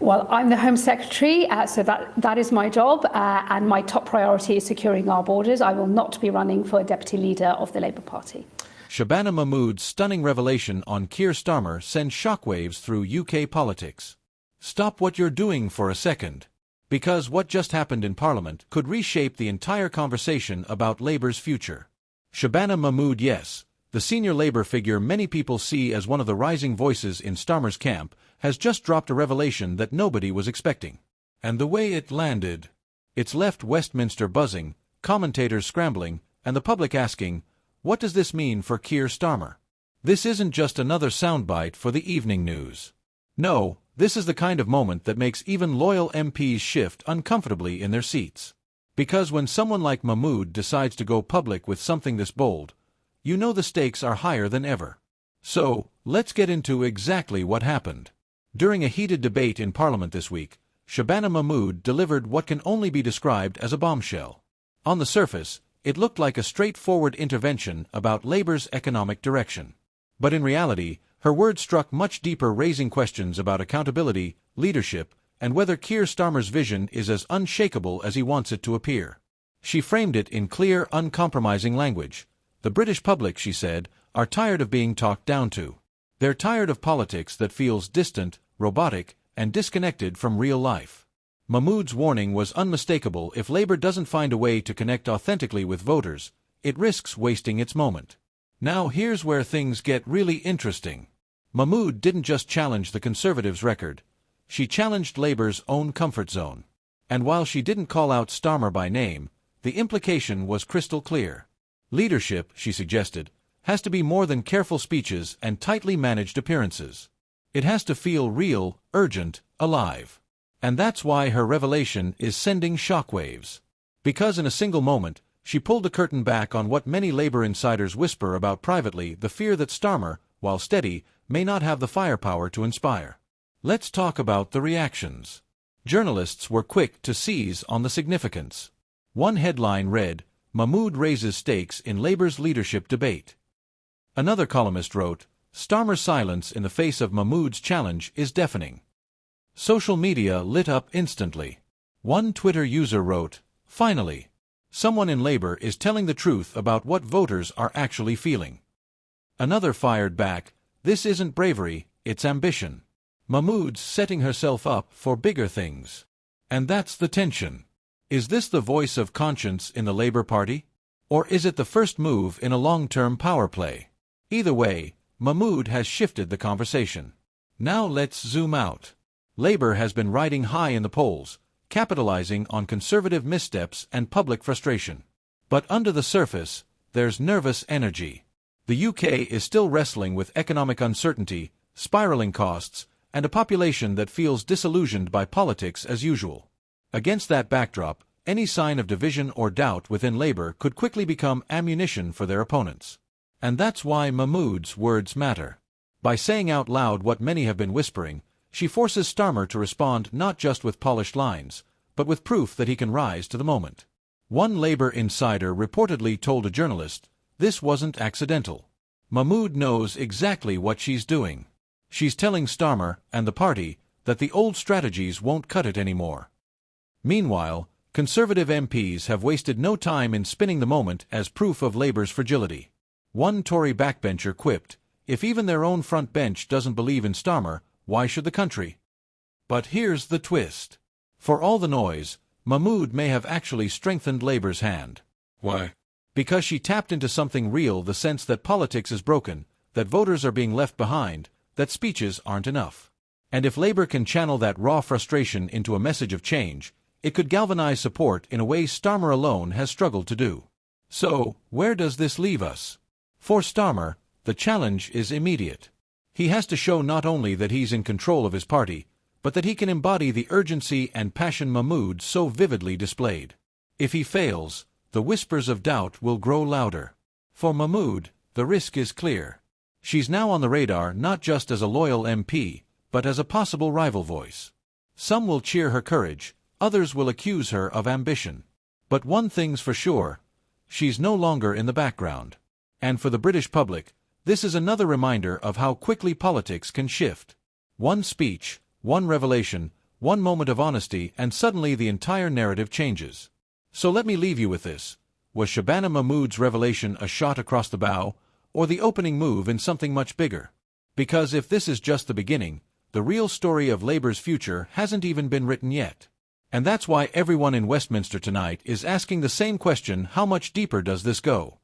Well, I'm the Home Secretary, so that is my job, and my top priority is securing our borders. I will not be running for Deputy Leader of the Labour Party. Shabana Mahmood's stunning revelation on Keir Starmer sends shockwaves through UK politics. Stop what you're doing for a second. Because what just happened in Parliament could reshape the entire conversation about Labour's future. Shabana Mahmood, yes, the senior Labour figure many people see as one of the rising voices in Starmer's camp, has just dropped a revelation that nobody was expecting. And the way it landed, it's left Westminster buzzing, commentators scrambling, and the public asking, what does this mean for Keir Starmer? This isn't just another soundbite for the evening news. No, this is the kind of moment that makes even loyal MPs shift uncomfortably in their seats. Because when someone like Mahmood decides to go public with something this bold, you know the stakes are higher than ever. So, let's get into exactly what happened. During a heated debate in Parliament this week, Shabana Mahmood delivered what can only be described as a bombshell. On the surface, it looked like a straightforward intervention about Labour's economic direction. But in reality, her words struck much deeper, raising questions about accountability, leadership, and whether Keir Starmer's vision is as unshakable as he wants it to appear. She framed it in clear, uncompromising language. The British public, she said, are tired of being talked down to. They're tired of politics that feels distant, robotic, and disconnected from real life. Mahmood's warning was unmistakable: if Labour doesn't find a way to connect authentically with voters, it risks wasting its moment. Now here's where things get really interesting. Mahmood didn't just challenge the Conservatives' record, she challenged Labour's own comfort zone. And while she didn't call out Starmer by name, the implication was crystal clear. Leadership, she suggested, has to be more than careful speeches and tightly managed appearances. It has to feel real, urgent, alive. And that's why her revelation is sending shockwaves. Because in a single moment, she pulled the curtain back on what many Labour insiders whisper about privately: the fear that Starmer, while steady, may not have the firepower to inspire. Let's talk about the reactions. Journalists were quick to seize on the significance. One headline read, "Mahmood raises stakes in Labour's leadership debate." Another columnist wrote, "Starmer's silence in the face of Mahmood's challenge is deafening." Social media lit up instantly. One Twitter user wrote, "Finally, someone in Labour is telling the truth about what voters are actually feeling." Another fired back, "This isn't bravery, it's ambition. Mahmood's setting herself up for bigger things." And that's the tension. Is this the voice of conscience in the Labour Party? Or is it the first move in a long-term power play? Either way, Mahmood has shifted the conversation. Now let's zoom out. Labour has been riding high in the polls, capitalizing on Conservative missteps and public frustration. But under the surface, there's nervous energy. The UK is still wrestling with economic uncertainty, spiraling costs, and a population that feels disillusioned by politics as usual. Against that backdrop, any sign of division or doubt within Labour could quickly become ammunition for their opponents. And that's why Mahmood's words matter. By saying out loud what many have been whispering, she forces Starmer to respond not just with polished lines, but with proof that he can rise to the moment. One Labour insider reportedly told a journalist, "This wasn't accidental. Mahmood knows exactly what she's doing. She's telling Starmer and the party that the old strategies won't cut it anymore." Meanwhile, Conservative MPs have wasted no time in spinning the moment as proof of Labour's fragility. One Tory backbencher quipped, "If even their own front bench doesn't believe in Starmer, why should the country?" But here's the twist. For all the noise, Mahmood may have actually strengthened Labour's hand. Why? Because she tapped into something real: the sense that politics is broken, that voters are being left behind, that speeches aren't enough. And if Labour can channel that raw frustration into a message of change, it could galvanize support in a way Starmer alone has struggled to do. So, where does this leave us? For Starmer, the challenge is immediate. He has to show not only that he's in control of his party, but that he can embody the urgency and passion Mahmood so vividly displayed. If he fails, the whispers of doubt will grow louder. For Mahmood, the risk is clear. She's now on the radar not just as a loyal MP, but as a possible rival voice. Some will cheer her courage, others will accuse her of ambition. But one thing's for sure, she's no longer in the background. And for the British public, this is another reminder of how quickly politics can shift. One speech, one revelation, One moment of honesty and suddenly the entire narrative changes. So let me leave you with this. Was Shabana Mahmood's revelation a shot across the bow, or the opening move in something much bigger? Because if this is just the beginning, the real story of Labour's future hasn't even been written yet. And that's why everyone in Westminster tonight is asking the same question: how much deeper does this go?